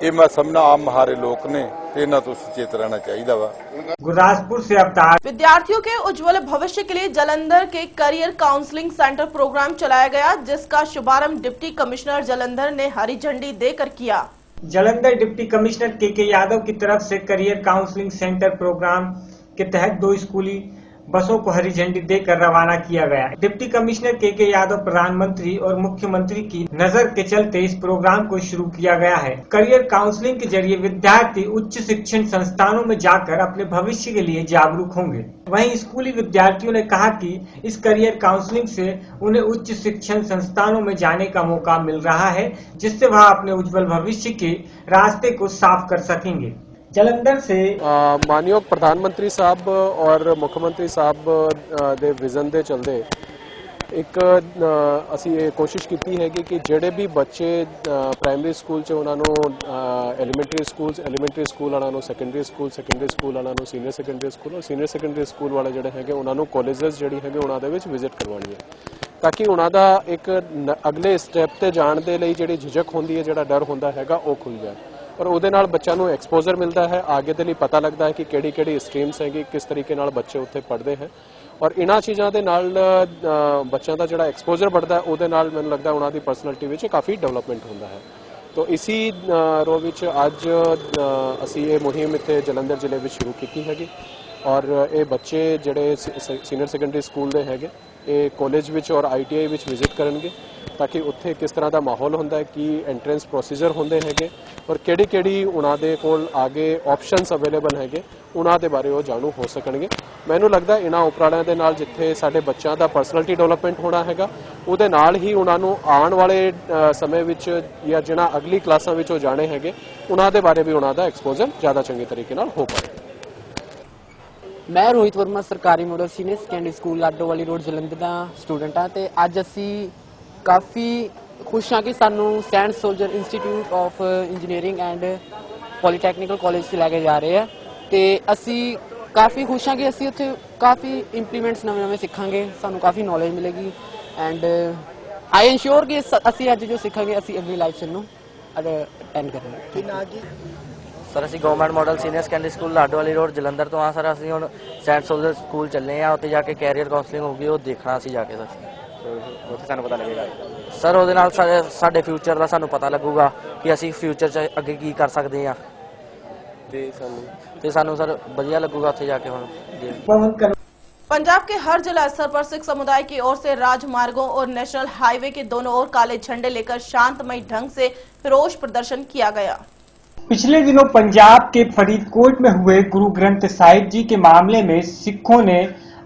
ये मैं समझना आम महारे लोग ने ते इन्हां तो सचेत रहना चाहिए वा। गुरदासपुर से अवतार। विद्यार्थियों के उज्जवल भविष्य के लिए जालंधर के करियर काउंसलिंग सेंटर प्रोग्राम चलाया गया जिसका शुभारंभ डिप्टी कमिश्नर जालंधर ने हरी झंडी देकर किया। जालंधर डिप्टी कमिश्नर के यादव की तरफ से करियर काउंसलिंग सेंटर प्रोग्राम के तहत 2 स्कूली बसों को हरी झंडी देकर रवाना किया गया। डिप्टी कमिश्नर के यादव प्रधानमंत्री और मुख्यमंत्री की नजर के चलते इस प्रोग्राम को शुरू किया गया है। करियर काउंसलिंग के जरिए विद्यार्थी उच्च शिक्षण संस्थानों में जाकर अपने भविष्य के लिए जागरूक होंगे। वहीं स्कूली विद्यार्थियों ने कहा कि इस करियर काउंसलिंग से उन्हें उच्च शिक्षण संस्थानों में जाने का मौका मिल रहा है जिससे वह अपने उज्जवल भविष्य के रास्ते को साफ कर सकेंगे। ਜਲੰਧਰ ਸੇ ਮਾਨਯੋਗ ਪ੍ਰਧਾਨ ਮੰਤਰੀ ਸਾਹਿਬ ਔਰ ਮੁੱਖ ਮੰਤਰੀ ਸਾਹਿਬ ਦੇ ਵਿਜ਼ਨ ਦੇ ਚਲਦੇ ਇੱਕ ਅਸੀਂ ਇਹ ਕੋਸ਼ਿਸ਼ ਕੀਤੀ ਹੈਗੀ ਕਿ ਜਿਹੜੇ ਵੀ ਬੱਚੇ ਪ੍ਰਾਇਮਰੀ ਸਕੂਲ 'ਚ ਉਹਨਾਂ ਨੂੰ ਐਲੀਮੈਂਟਰੀ ਸਕੂਲ ਵਾਲਿਆਂ ਨੂੰ ਸੈਕੰਡਰੀ ਸਕੂਲ ਵਾਲਿਆਂ ਨੂੰ ਸੀਨੀਅਰ ਸੈਕੰਡਰੀ ਸਕੂਲ ਔਰ ਸੀਨੀਅਰ ਸੈਕੰਡਰੀ ਸਕੂਲ ਵਾਲੇ ਜਿਹੜੇ ਹੈਗੇ ਉਹਨਾਂ ਨੂੰ ਕਾਲਜਸ ਜਿਹੜੀ ਹੈਗੇ ਉਹਨਾਂ ਦੇ ਵਿੱਚ ਵਿਜ਼ਿਟ ਕਰਵਾਉਣੀ ਹੈ ਤਾਂ ਕਿ ਉਹਨਾਂ ਦਾ ਇੱਕ ਅਗਲੇ ਸਟੈਪ ਤੇ ਜਾਣ ਦੇ ਲਈ ਜਿਹੜੀ ਝਿਜਕ ਹੁੰਦੀ ਹੈ ਜਿਹੜਾ ਡਰ ਹੁੰਦਾ ਹੈਗਾ ਉਹ ਖੁੱਲ ਜਾਏ ਔਰ ਉਹਦੇ ਨਾਲ ਬੱਚਿਆਂ ਨੂੰ ਐਕਸਪੋਜ਼ਰ ਮਿਲਦਾ ਹੈ ਅੱਗੇ ਦੇ ਲਈ ਪਤਾ ਲੱਗਦਾ ਹੈ ਕਿ ਕਿਹੜੀ ਸਟਰੀਮਸ ਹੈਗੀ ਕਿਸ ਤਰੀਕੇ ਨਾਲ ਬੱਚੇ ਉੱਥੇ ਪੜ੍ਹਦੇ ਹੈ ਔਰ ਇਹਨਾਂ ਚੀਜ਼ਾਂ ਦੇ ਨਾਲ ਬੱਚਿਆਂ ਦਾ ਜਿਹੜਾ ਐਕਸਪੋਜ਼ਰ बढ़ता है ਉਹਦੇ ਨਾਲ ਮੈਨੂੰ ਲੱਗਦਾ ਉਹਨਾਂ ਦੀ ਪਰਸਨੈਲਿਟੀ ਵਿੱਚ ਕਾਫੀ ਡਿਵੈਲਪਮੈਂਟ ਹੁੰਦਾ ਹੈ तो इसी रो विच अज असी ये मुहिम इत्थे जलंधर जिले में शुरू की हैगी और ये बच्चे जिहड़े सीनियर सैकेंडरी स्कूल दे हैगे ये कॉलेज विच और ITI विच विजिट करनगे ताकि उत्थे किस तरह का माहौल हुंदा है कि एंट्रेंस प्रोसीजर हुंदे हैगे और किहड़ी उन्हां दे कोल आगे ऑप्शनस अवेलेबल हैगे उन्हां दे बारे वो जाणू हो सकणगे। मैनूं लगदा इन्हां उपरालिਆਂ ਦੇ ਨਾਲ जिथे साडे बच्चों का परसनैलिटी डेवलपमेंट होना हैगा ਉਹਦੇ ਨਾਲ ही उन्होंने आने वाले समय विच या जिन्हां अगली क्लासां विच जाने हैगे उन्हां दे बारे भी उन्हां दा एक्सपोजर ज़्यादा चंगे तरीके नाल हो पाए। मैं रोहित वर्मा सरकारी model senior secondary school Ladowali road Jalandhar का स्टूडेंट हाँ तो अज असी काफ़ी खुश हाँ कि सानू saint soldier institute of engineering and polytechnical college से लैके जा रहे हैं तो असी काफ़ी खुश हाँ कि असी उत्थे काफ़ी इंप्लीमेंट्स नवे सीखांगे सानू काफ़ी नॉलेज मिलेगी एंड आई इंश्योर कि असी अज जो सीखांगे असी अगली लाइफ नूं अटेंड करेंगे। सर असी government model senior secondary school Ladowali road Jalandhar तो हाँ सर असी हुण सेंट सोल्जर स्कूल चले हैं उत्थे जाके कैरियर काउंसलिंग होगी वो देखना असी जाके सर उत्थे सानू पता लगेगा सर ਉਹਦੇ ਨਾਲ ਸਾਡੇ ਫਿਊਚਰ ਦਾ ਸਾਨੂੰ ਪਤਾ ਲੱਗੂਗਾ ਕਿ ਅਸੀਂ ਫਿਊਚਰ 'ਚ ਅੱਗੇ ਕੀ ਕਰ ਸਕਦੇ ਹਾਂ ਤੇ ਸਾਨੂੰ ਸਰ ਵਧੀਆ ਲੱਗੂਗਾ ਉੱਥੇ ਜਾ ਕੇ ਹੁਣ। पंजाब के हर जिला स्तर पर सिख समुदाय की ओर से राजमार्गों और नेशनल हाईवे के दोनों ओर काले झंडे लेकर शांतमयी ढंग से रोष प्रदर्शन किया गया। पिछले दिनों पंजाब के फरीदकोट में हुए गुरु ग्रंथ साहिब जी के मामले में सिखों ने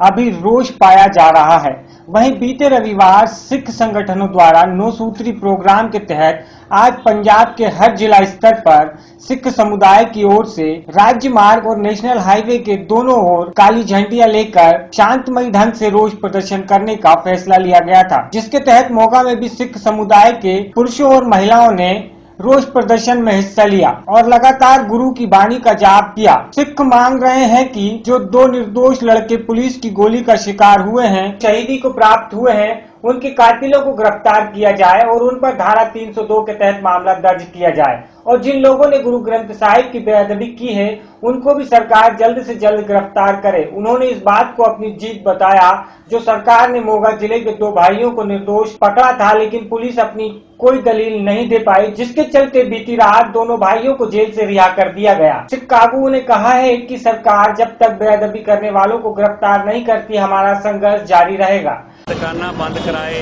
अभी रोष पाया जा रहा है। वहीं बीते रविवार सिख संगठनों द्वारा 9 सूत्री प्रोग्राम के तहत आज पंजाब के हर जिला स्तर पर सिख समुदाय की ओर से राज्य मार्ग और नेशनल हाईवे के दोनों ओर काली झंडियां लेकर शांतमयी ढंग से रोष प्रदर्शन करने का फैसला लिया गया था, जिसके तहत मोगा में भी सिख समुदाय के पुरुषों और महिलाओं ने रोष प्रदर्शन में हिस्सा लिया और लगातार गुरु की बाणी का जाप किया। सिख मांग रहे हैं कि जो 2 निर्दोष लड़के पुलिस की गोली का शिकार हुए हैं, शहीदी को प्राप्त हुए हैं, उनके कातिलों को गिरफ्तार किया जाए और उन पर धारा 302 के तहत मामला दर्ज किया जाए और जिन लोगों ने गुरु ग्रंथ साहिब की बेअदबी की है उनको भी सरकार जल्द से जल्द गिरफ्तार करे। उन्होंने इस बात को अपनी जीत बताया जो सरकार ने मोगा जिले के 2 भाइयों को निर्दोष पकड़ा था, लेकिन पुलिस अपनी कोई दलील नहीं दे पाई, जिसके चलते बीती रात दोनों भाइयों को जेल से रिहा कर दिया गया। सिख कागुओं ने कहा है कि सरकार जब तक बेअदबी करने वालों को गिरफ्तार नहीं करती हमारा संघर्ष जारी रहेगा। दुकाना बंद कराए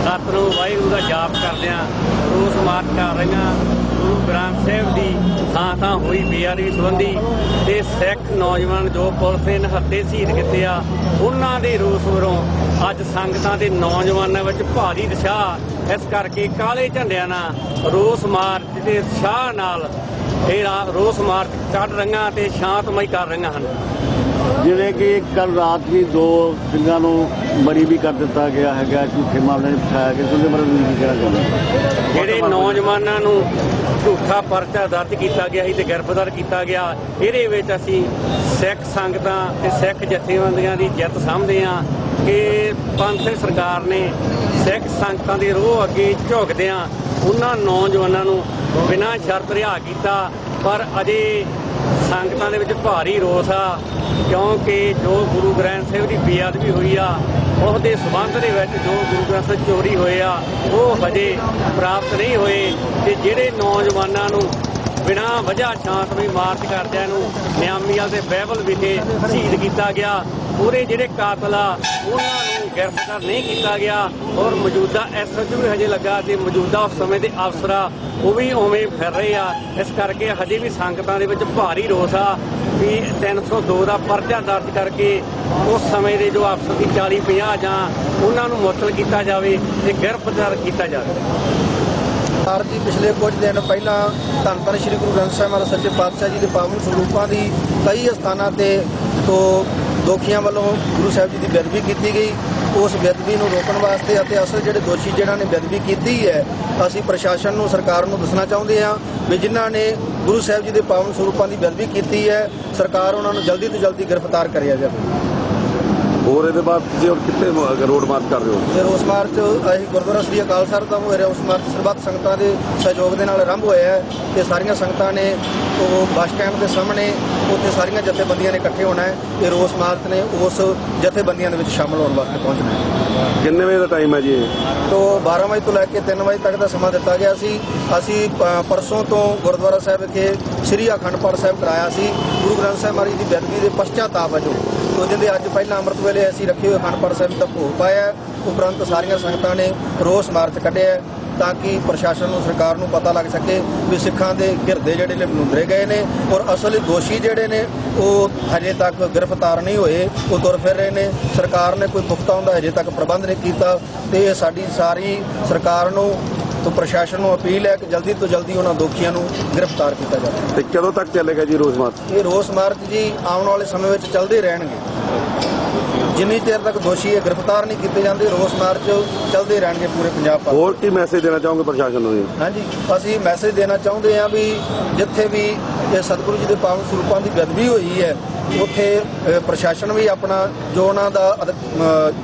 रात नूं वाहिगुरू दा जाप करदियां रोस मार्च कर रहीआं गुरु ग्रंथ साहिब दी थां होई बेअदबी संबंधी ते सिख नौजवान जो पुलिस ने निहत्थे शहीद कीते आ उन्हां दे रोस वरों अज संगतां दे नौजवानां विच भारी उत्साह इस करके काले झंडियां नाल रोस मार्च ते उत्साह नाल रोस मार्च कढ रहीआं ते शांतमई कर रहीआं हन। जिवें कि कल रात भी 2 ਸਿੰਘਾਂ ਨੂੰ बरी भी कर दिता गया है झूठे मामले में फसाया गया उसके बारे में क्या कहना ਜਿਹੜੇ ਨੌਜਵਾਨਾਂ ਨੂੰ ਝੂਠਾ ਪਰਚਾ ਦਰਜ ਕੀਤਾ ਗਿਆ ਸੀ ਤੇ ਗ੍ਰਿਫਤਾਰ ਕੀਤਾ ਗਿਆ ਇਹਦੇ ਵਿੱਚ ਅਸੀਂ ਸਿੱਖ ਸੰਗਤਾਂ ਤੇ ਸਿੱਖ ਜਥੇਬੰਦੀਆਂ ਦੀ ਜਿੱਤ ਸਮਝਦੇ ਹਾਂ ਕਿ ਪੰਥਕ ਸਰਕਾਰ ਨੇ ਸਿੱਖ ਸੰਗਤਾਂ ਦੇ ਰੋਹ ਅੱਗੇ ਝੁਕਦਿਆਂ ਉਹਨਾਂ ਨੌਜਵਾਨਾਂ ਨੂੰ ਬਿਨਾਂ ਸ਼ਰਤ ਰਿਹਾ ਕੀਤਾ ਪਰ ਅਜੇ ਸੰਗਤਾਂ ਦੇ ਵਿੱਚ ਭਾਰੀ ਰੋਸ ਆ ਕਿਉਂਕਿ ਜੋ ਗੁਰੂ ਗ੍ਰੰਥ ਸਾਹਿਬ ਦੀ ਬੇਅਦਬੀ ਹੋਈ ਆ ਉਹਦੇ ਸਬੰਧ ਦੇ ਵਿੱਚ ਜੋ ਗੁਰੂ ਗ੍ਰੰਥ ਸਾਹਿਬ ਚੋਰੀ ਹੋਏ ਆ ਉਹ ਹਜੇ ਪ੍ਰਾਪਤ ਨਹੀਂ ਹੋਏ ਤੇ ਜਿਹੜੇ ਨੌਜਵਾਨਾਂ ਨੂੰ ਬਿਨਾਂ ਵਜ੍ਹਾ ਸ਼ਾਂਤਮਈ ਮਾਰਚ ਕਰਦਿਆਂ ਨੂੰ ਨਿਆਮੀਆਂ ਦੇ ਬਾਈਬਲ ਵਿਖੇ ਸ਼ਹੀਦ ਕੀਤਾ ਗਿਆ ਪੂਰੇ ਜਿਹੜੇ ਕਾਤਲ ਆ ਉਹਨਾਂ ਨੂੰ ਗ੍ਰਿਫਤਾਰ ਨਹੀਂ ਕੀਤਾ ਗਿਆ ਔਰ ਮੌਜੂਦਾ SHO ਵੀ ਹਜੇ ਲੱਗਾ ਤੇ ਮੌਜੂਦਾ ਉਸ ਸਮੇਂ ਦੇ ਅਫਸਰ ਆ ਉਹ ਵੀ ਉਵੇਂ ਫਿਰ ਰਹੇ ਆ ਇਸ ਕਰਕੇ ਹਜੇ ਵੀ ਸੰਗਤਾਂ ਦੇ ਵਿੱਚ ਭਾਰੀ ਰੋਸ ਆ ਵੀ 302 ਦਾ ਪਰਚਾ ਦਰਜ ਕਰਕੇ ਉਸ ਸਮੇਂ ਦੇ ਜੋ ਅਫਸਰ ਦੀ 40-50 ਜਾਂ ਉਹਨਾਂ ਨੂੰ ਮੁਅੱਤਲ ਕੀਤਾ ਜਾਵੇ ਤੇ ਗ੍ਰਿਫਤਾਰ ਕੀਤਾ ਜਾਵੇ। ਸਰਕਾਰ ਜੀ ਪਿਛਲੇ ਕੁਝ ਦਿਨ ਪਹਿਲਾਂ ਧੰਨ ਧੰਨ ਸ੍ਰੀ ਗੁਰੂ ਗ੍ਰੰਥ ਸਾਹਿਬ ਮਹਾਰਾਜ ਸੱਚੇ ਪਾਤਸ਼ਾਹ ਜੀ ਦੇ ਪਾਵਨ ਸਰੂਪਾਂ ਦੀ ਕਈ ਸਥਾਨਾਂ ਤੇ ਤੋਂ ਦੋਖੀਆਂ ਵੱਲੋਂ ਗੁਰੂ ਸਾਹਿਬ ਜੀ ਦੀ ਬੇਅਦਬੀ ਕੀਤੀ ਗਈ। ਉਸ ਬੇਅਦਬੀ ਨੂੰ ਰੋਕਣ ਵਾਸਤੇ ਅਤੇ ਅਸਲ ਜਿਹੜੇ ਦੋਸ਼ੀ ਜਿਨ੍ਹਾਂ ਨੇ ਬੇਅਦਬੀ ਕੀਤੀ ਹੈ, ਅਸੀਂ ਪ੍ਰਸ਼ਾਸਨ ਨੂੰ ਸਰਕਾਰ ਨੂੰ ਦੱਸਣਾ ਚਾਹੁੰਦੇ ਹਾਂ ਵੀ ਜਿਨ੍ਹਾਂ ਨੇ ਗੁਰੂ ਸਾਹਿਬ ਜੀ ਦੇ ਪਾਵਨ ਸਰੂਪਾਂ ਦੀ ਬੇਅਦਬੀ ਕੀਤੀ ਹੈ, ਸਰਕਾਰ ਉਹਨਾਂ ਨੂੰ ਜਲਦੀ ਤੋਂ ਜਲਦੀ ਗ੍ਰਿਫਤਾਰ ਕਰਿਆ ਜਾਵੇ। ਹੋਰ ਇਹਦੇ ਬਾਅਦ ਤੁਸੀਂ ਹੁਣ ਕਿੱਥੇ ਰੋਡ ਮਾਰਚ ਕਰ ਰਹੇ ਹੋ? ਇਹ ਰੋਸ ਮਾਰਚ ਅਸੀਂ ਗੁਰਦੁਆਰਾ ਸ੍ਰੀ ਅਕਾਲ ਸਾਹਿਬ ਦਾ ਹੋਇਆ। ਰੋਸ ਮਾਰਚ ਸਰਬੱਤ ਸੰਗਤਾਂ ਦੇ ਸਹਿਯੋਗ ਦੇ ਨਾਲ ਆਰੰਭ ਹੋਇਆ ਹੈ ਤੇ ਸਾਰੀਆਂ ਸੰਗਤਾਂ ਨੇ ਉਹ ਬੱਸ ਸਟੈਂਡ ਦੇ ਸਾਹਮਣੇ ਉੱਥੇ ਸਾਰੀਆਂ ਜਥੇਬੰਦੀਆਂ ਨੇ ਇਕੱਠੇ ਹੋਣਾ ਹੈ ਤੇ ਰੋਸ ਮਾਰਚ ਨੇ ਉਸ ਜਥੇਬੰਦੀਆਂ ਦੇ ਵਿੱਚ ਸ਼ਾਮਲ ਹੋਣ ਵਾਸਤੇ ਪਹੁੰਚਣਾ ਹੈ। ਕਿੰਨੇ ਵਜੇ ਦਾ ਟਾਈਮ ਹੈ ਜੀ ਇਹ? ਤੋਂ 12 ਵਜੇ ਤੋਂ ਲੈ ਕੇ 3 ਵਜੇ ਤੱਕ ਦਾ ਸਮਾਂ ਦਿੱਤਾ ਗਿਆ ਸੀ। ਅਸੀਂ ਪਰਸੋਂ ਤੋਂ ਗੁਰਦੁਆਰਾ ਸਾਹਿਬ ਵਿਖੇ ਸ੍ਰੀ ਅਖੰਡ ਪਾਠ ਸਾਹਿਬ ਕਰਾਇਆ ਸੀ ਗੁਰੂ ਗ੍ਰੰਥ ਸਾਹਿਬ ਮਹਾਰਾਜ ਦੀ ਬੇਅਦਬੀ ਦੇ ਪਛਤਾਤਾਪ ਵਜੋਂ। ਉਸ ਦਿਨ ਦੇ ਅੱਜ ਪਹਿਲਾਂ ਅੰਮ੍ਰਿਤ ਵੇਲੇ ਅਸੀਂ ਰੱਖੇ ਹੋਏ ਅਖੰਡ ਪਾਠ ਸਾਹਿਬ ਦਾ ਭੋਗ ਪਾਇਆ। ਉਪਰੰਤ ਸਾਰੀਆਂ ਸੰਗਤਾਂ ਨੇ ਰੋਸ ਮਾਰਚ ਕੱਢਿਆ ਤਾਂ ਕਿ ਪ੍ਰਸ਼ਾਸਨ ਨੂੰ, ਸਰਕਾਰ ਨੂੰ ਪਤਾ ਲੱਗ ਸਕੇ ਵੀ ਸਿੱਖਾਂ ਦੇ ਹਿਰਦੇ ਜਿਹੜੇ ਨੇ ਮਨੁੰਦਰੇ ਗਏ ਨੇ ਔਰ ਅਸਲੀ ਦੋਸ਼ੀ ਜਿਹੜੇ ਨੇ ਉਹ ਹਜੇ ਤੱਕ ਗ੍ਰਿਫਤਾਰ ਨਹੀਂ ਹੋਏ, ਉਹ ਤੁਰ ਫਿਰ ਰਹੇ ਨੇ। ਸਰਕਾਰ ਨੇ ਕੋਈ ਪੁਖਤਾ ਹੁੰਦਾ ਹਜੇ ਤੱਕ ਪ੍ਰਬੰਧ ਨਹੀਂ ਕੀਤਾ ਤੇ ਸਾਡੀ ਸਾਰੀ ਸਰਕਾਰ ਨੂੰ ਤੋਂ ਪ੍ਰਸ਼ਾਸਨ ਨੂੰ ਅਪੀਲ ਹੈ ਕਿ ਜਲਦੀ ਤੋਂ ਜਲਦੀ ਉਹਨਾਂ ਦੋਖੀਆਂ ਨੂੰ ਗ੍ਰਿਫਤਾਰ ਕੀਤਾ ਜਾਵੇ। ਤੇ ਕਦੋਂ ਤੱਕ ਚੱਲੇਗਾ ਜੀ ਰੋਸ ਮਾਰਚ? ਇਹ ਰੋਸ ਮਾਰਚ ਜੀ ਆਉਣ ਵਾਲੇ ਸਮੇਂ ਵਿੱਚ ਚੱਲਦੇ ਰਹਿਣਗੇ। ਜਿੰਨੀ ਚਿਰ ਤੱਕ ਦੋਸ਼ੀ ਇਹ ਗ੍ਰਿਫਤਾਰ ਨਹੀਂ ਕੀਤੇ ਜਾਂਦੇ, ਰੋਸ ਮਾਰਚ ਚੱਲਦੇ ਰਹਿਣਗੇ ਪੂਰੇ ਪੰਜਾਬ ਭਰ। ਹੋਰ ਕੀ ਮੈਸੇਜ ਦੇਣਾ ਚਾਹੋਗੇ ਪ੍ਰਸ਼ਾਸਨ ਨੂੰ? ਹਾਂਜੀ, ਅਸੀਂ ਮੈਸੇਜ ਦੇਣਾ ਚਾਹੁੰਦੇ ਹਾਂ ਵੀ ਜਿੱਥੇ ਵੀ ਇਹ ਸਤਿਗੁਰੂ ਜੀ ਦੇ ਪਾਵਨ ਸਰੂਪਾਂ ਦੀ ਬੇਅਦਬੀ ਹੋਈ ਹੈ ਉੱਥੇ ਪ੍ਰਸ਼ਾਸਨ ਵੀ ਆਪਣਾ ਜੋ ਉਹਨਾਂ ਦਾ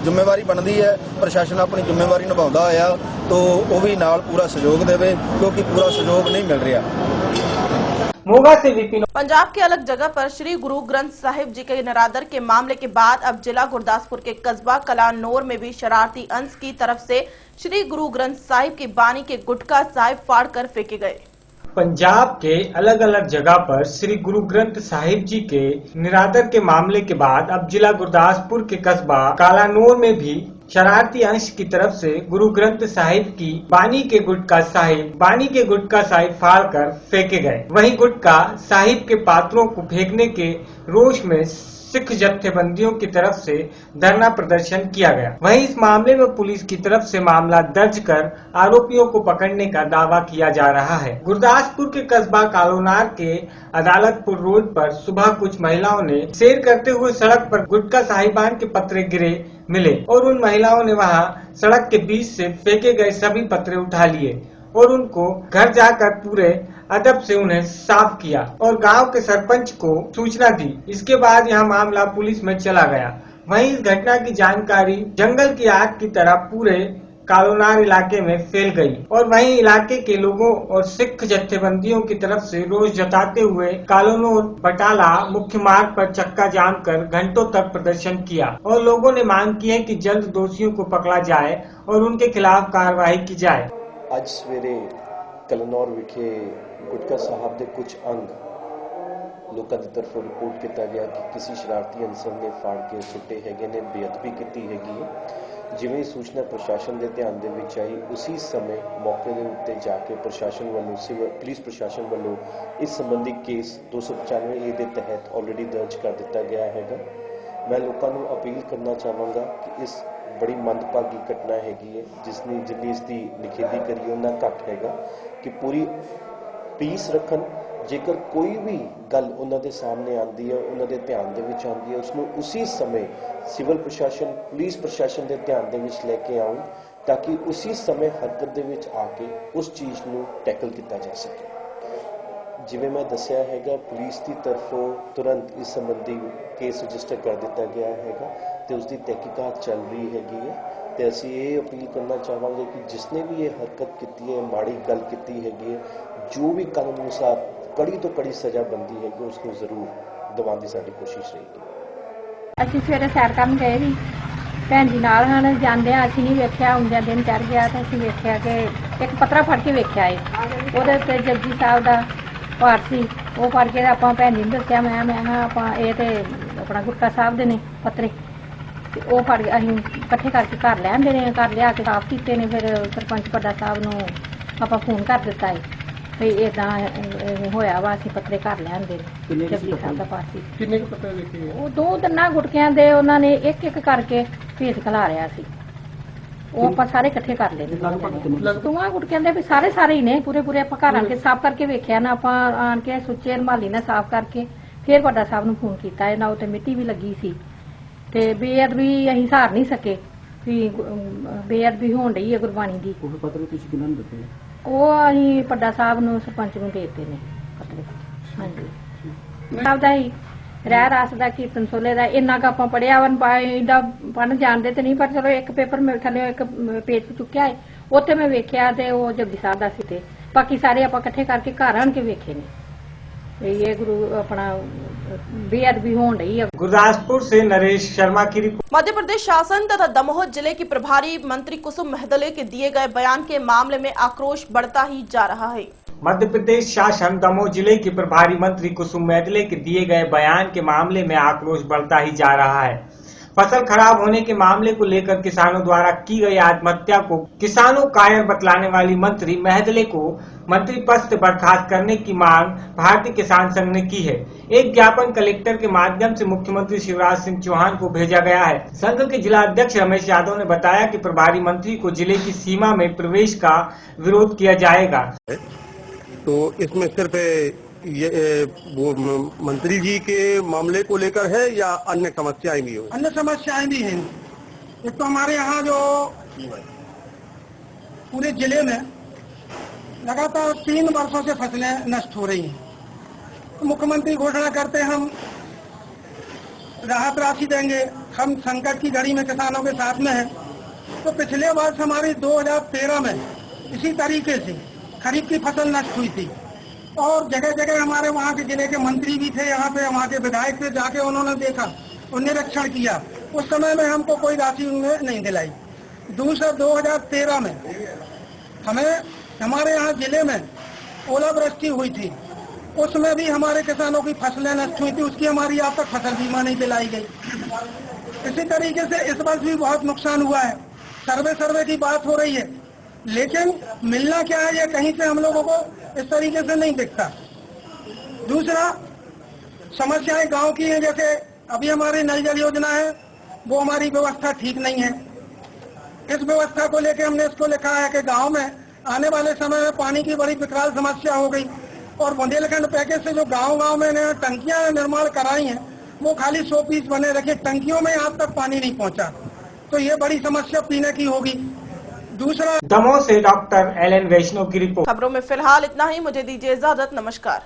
ਜ਼ਿੰਮੇਵਾਰੀ ਬਣਦੀ ਹੈ, ਪ੍ਰਸ਼ਾਸਨ ਆਪਣੀ ਜ਼ਿੰਮੇਵਾਰੀ ਨਿਭਾਉਂਦਾ ਹੋਇਆ तो वो भी नाल पूरा सहयोग देवे क्योंकि पूरा सहयोग नहीं मिल रहा। मोगा से विपिन। पंजाब के अलग जगह पर श्री गुरु ग्रंथ साहिब जी के निरादर के मामले के बाद अब जिला गुरदासपुर के कस्बा कलानौर में भी शरारती अंश की तरफ से श्री गुरु ग्रंथ साहिब की बानी के गुटखा साहिब फाड़कर फेंके गए। पंजाब के अलग अलग जगह पर श्री गुरु ग्रंथ साहिब जी के निरादर के मामले के बाद अब जिला गुरदासपुर के कस्बा कालानौर में भी शरारती अंश की तरफ से गुरु ग्रंथ साहिब की बानी के गुटखा साहिब फाड़कर फेंके गए। वहीं गुटखा साहिब के पात्रों को फेंकने के रोष में सिख जत्थेबंदियों की तरफ से धरना प्रदर्शन किया गया। वहीं इस मामले में पुलिस की तरफ से मामला दर्ज कर आरोपियों को पकड़ने का दावा किया जा रहा है। गुरदासपुर के कस्बा कालोनार के अदालतपुर रोड पर सुबह कुछ महिलाओं ने सैर करते हुए सड़क पर गुटखा साहिबान के पत्रे गिरे मिले और उन महिलाओं ने वहां सड़क के बीच से फेंके गए सभी पत्रे उठा लिए और उनको घर जाकर पूरे अदब से उन्हें साफ किया और गांव के सरपंच को सूचना दी। इसके बाद यह मामला पुलिस में चला गया। वहीं इस घटना की जानकारी जंगल की आग की तरह पूरे कालोनार इलाके में फैल गई और वहीं इलाके के लोगों और सिख जत्थेबंदियों की तरफ से रोष जताते हुए कालोनौर बटाला मुख्य मार्ग पर चक्का जाम कर घंटों तक प्रदर्शन किया और लोगों ने मांग की है कि जल्द दोषियों को पकड़ा जाए और उनके खिलाफ कार्रवाई की जाए। आज सवेरे कलनौर विखे गुटखा साहब के कुछ अंग लोगों की तरफ रिपोर्ट किया गया कि किसी शरारती अंसर ने फाड़ के सुट्टे हैगे ने बेअदबी की हैगी है। जिवें सूचना प्रशासन के ध्यान दे विच आई उसी समय मौके के उत्ते जाके प्रशासन वालों पुलिस प्रशासन वालों इस संबंधी केस 295 के तहत ऑलरेडी दर्ज कर दिता गया हैगा। मैं लोगों को अपील करना चाहांगा कि इस बड़ी मंदभागी घटना हैगी है जिन्नी इसकी निखेधी करिए उन्ना घट हैगा कि पूरी पीस रखन। जेकर कोई भी गल उन्होंने सामने आती है उन्होंने ध्यान दे विच आती है उसनू उसी समय सिविल प्रशासन पुलिस प्रशासन के ध्यान दे विच लेके आउं ताकि उसी समय हरकत दे विच आके उस चीज़ नू टैकल किया जा सके। जिवें मैं दस्सिया हैगा पुलिस की तरफों तुरंत इस संबंधी केस रजिस्टर कर दिता गया हैगा तो उसकी तहकीकात चल रही हैगी है। तो असीं ये अपील करना चाहांगे कि जिसने भी ये हरकत की है माड़ी गल की हैगी है जो भी कानून अनुसार कड़ी तो कड़ी सज़ा बनती हैगी उसको जरूर दिवाउण दी साडी कोशिश रहेगी। असीं सवेरे सैर करन गए सी भैन जी नाल हन जांदे असीं नहीं वेख्या आउंदियां दिन चढ़ गया तो असीं वेख्या कि एक पत्रा फड़ के वेख्या है ਉਹਦੇ ਉੱਤੇ जपजी साहब ਦਾ पाठ सी वो फड़ के आपां भैन जी नूं दस्सिया मैं आपां ਇਹ ਤੇ अपना गुटखा साहब ਦੇ ਨੇ पत्रे ਤੇ ਉਹ ਫੜ ਕੇ ਅਸੀਂ ਇਕੱਠੇ ਕਰਕੇ ਘਰ ਲੈ ਆਂਦੇ ਨੇ ਘਰ ਲਿਆ ਕੇ ਸਾਫ਼ ਕੀਤੇ ਨੇ ਫਿਰ ਸਰਪੰਚ ਪੱਡਾ ਸਾਹਿਬ ਨੂੰ ਆਪਾਂ ਫੋਨ ਕਰ ਦਿੱਤਾ ਹੈ ਵੀ ਇਦਾਂ ਹੋਇਆ ਵਾ ਅਸੀਂ ਪੱਤਰੇ ਘਰ ਲੈ ਆਂਦੇ ਨੇ ਜਪਜੀ ਸਾਹਿਬ ਦਾ ਪਾਠ ਸੀ। ਕਿੰਨੇ ਕੁ ਪੱਤਰੇ ਲਿਖੇ ਉਹ ਦੋ ਤਿੰਨਾਂ ਗੁਟਕਿਆਂ ਦੇ ਉਹਨਾਂ ਨੇ ਇੱਕ ਇੱਕ ਕਰਕੇ ਭੇਜ ਖਿਲਾ ਰਿਆ ਸੀ ਉਹ ਆਪਾਂ ਸਾਰੇ ਇਕੱਠੇ ਕਰ ਲਏ ਨੇ। ਧੂਆਂ ਗੁੱਟ ਕਹਿੰਦੇ ਵੀ ਸਾਰੇ ਹੀ ਨੇ, ਪੂਰੇ ਆਪਾਂ ਘਰ ਆਣ ਕੇ ਸਾਫ਼ ਕਰਕੇ ਵੇਖਿਆ ਨਾ, ਆਪਾਂ ਆਣ ਕੇ ਸੁੱਚੇ ਰਮਾਲੀ ਨਾਲ ਸਾਫ਼ ਕਰਕੇ ਫਿਰ ਵੱਡਾ ਸਾਹਿਬ ਨੂੰ ਫੋਨ ਕੀਤਾ। ਇਹਨਾਂ ਉੱਤੇ ਮਿੱਟੀ ਵੀ ਲੱਗੀ ਸੀ ਤੇ ਬੇਅਦਬੀ ਅਸੀਂ ਸਹਾਰ ਨਹੀਂ ਸਕੇ ਵੀ ਬੇਅਦਬੀ ਹੋਣ ਰਹੀ ਹੈ ਗੁਰਬਾਣੀ ਦੀ। ਉਹ ਪੱਤਰ ਤੁਸੀਂ ਕਿਹਨਾਂ ਨੂੰ ਦਿੱਤੇ? ਉਹ ਅਸੀਂ ਵੱਡਾ ਸਾਹਿਬ ਨੂੰ, ਸਰਪੰਚ ਨੂੰ ਦੇ ਦਿੱਤੇ ਨੇ ਪੱਤਰ। ਹਾਂਜੀ ਆਪਦਾ ਹੀ ਰਹਿ ਰਾਸ ਦਾ ਕੀਰਤਨ ਸੋਲੇ ਦਾ ਇੰਨਾ ਕੁ ਆਪਾਂ ਪੜਿਆ ਵਨ ਇਹਦਾ ਪੜ੍ਹਨ ਜਾਣਦੇ ਤੇ ਨਹੀਂ, ਪਰ ਚਲੋ ਇੱਕ ਪੇਪਰ ਮੇਰੇ ਥੱਲੇ ਇੱਕ ਪੇਜ ਚੁੱਕਿਆ ਹੈ, ਉੱਥੇ ਮੈਂ ਵੇਖਿਆ ਤੇ ਉਹ ਜਪਜੀ ਸਾਹਿਬ ਦਾ ਸੀ ਤੇ ਬਾਕੀ ਸਾਰੇ ਆਪਾਂ ਇਕੱਠੇ ਕਰਕੇ ਘਰ ਆਣ ਕੇ ਵੇਖੇ ਨੇ। ये गुरु अपना बेअदबी हो रही है। गुरदासपुर से नरेश शर्मा की रिपोर्ट। मध्य प्रदेश शासन तथा दमोह जिले की प्रभारी मंत्री कुसुम महदले के दिए गए बयान के मामले में आक्रोश बढ़ता ही जा रहा है। मध्य प्रदेश शासन दमोह जिले की प्रभारी मंत्री कुसुम महदले के दिए गए बयान के मामले में आक्रोश बढ़ता ही जा रहा है। फसल खराब होने के मामले को लेकर किसानों द्वारा की गई आत्महत्या को किसानों कायर बतलाने वाली मंत्री महदले को मंत्री पद से बर्खास्त करने की मांग भारतीय किसान संघ ने की है। एक ज्ञापन कलेक्टर के माध्यम से मुख्यमंत्री शिवराज सिंह चौहान को भेजा गया है। संघ के जिला अध्यक्ष रमेश यादव ने बताया कि प्रभारी मंत्री को जिले की सीमा में प्रवेश का विरोध किया जाएगा। तो इसमें सिर्फ ये वो मंत्री जी के मामले को लेकर है या अन्य समस्याएं भी हो? अन्य समस्याएं भी हैं। एक तो हमारे यहाँ जो पूरे जिले में लगातार 3 वर्षों से फसलें नष्ट हो रही हैं। तो मुख्यमंत्री घोषणा करते हैं हम राहत राशि देंगे, हम संकट की घड़ी में किसानों के साथ में हैं। तो पिछले वर्ष हमारी 2013 में इसी तरीके से खरीफ की फसल नष्ट हुई थी और जगह जगह हमारे वहाँ के जिले के मंत्री भी थे, यहाँ पे वहाँ के विधायक थे, जाके उन्होंने देखा और निरीक्षण किया। उस समय में हमको कोई राशि उन्होंने नहीं दिलाई। दूसरा 2013 में हमें हमारे यहाँ जिले में ओलावृष्टि हुई थी, उसमें भी हमारे किसानों की फसलें नष्ट हुई थी, उसकी हमारी आज तक फसल बीमा नहीं दिलाई गई। इसी तरीके से इस वर्ष भी बहुत नुकसान हुआ है। सर्वे की बात हो रही है, लेकिन मिलना क्या है ये कहीं से हम लोगों को इस तरीके से नहीं दिखता। दूसरा समस्याएं गांव की है, जैसे अभी हमारी नल जल योजना है, वो हमारी व्यवस्था ठीक नहीं है। इस व्यवस्था को लेकर हमने इसको लिखा है कि गांव में आने वाले समय में पानी की बड़ी विकराल समस्या हो गई और बुंदेलखंड पैकेज से जो गांव में टंकियां निर्माण कराई हैं वो खाली 100 पीस बने रखे, टंकियों में आज तक पानी नहीं पहुंचा, तो ये बड़ी समस्या पीने की होगी। दूसरा दमोह से डॉक्टर एल एन वैष्णव की रिपोर्ट। खबरों में फिलहाल इतना ही, मुझे दीजिए इजाजत, नमस्कार।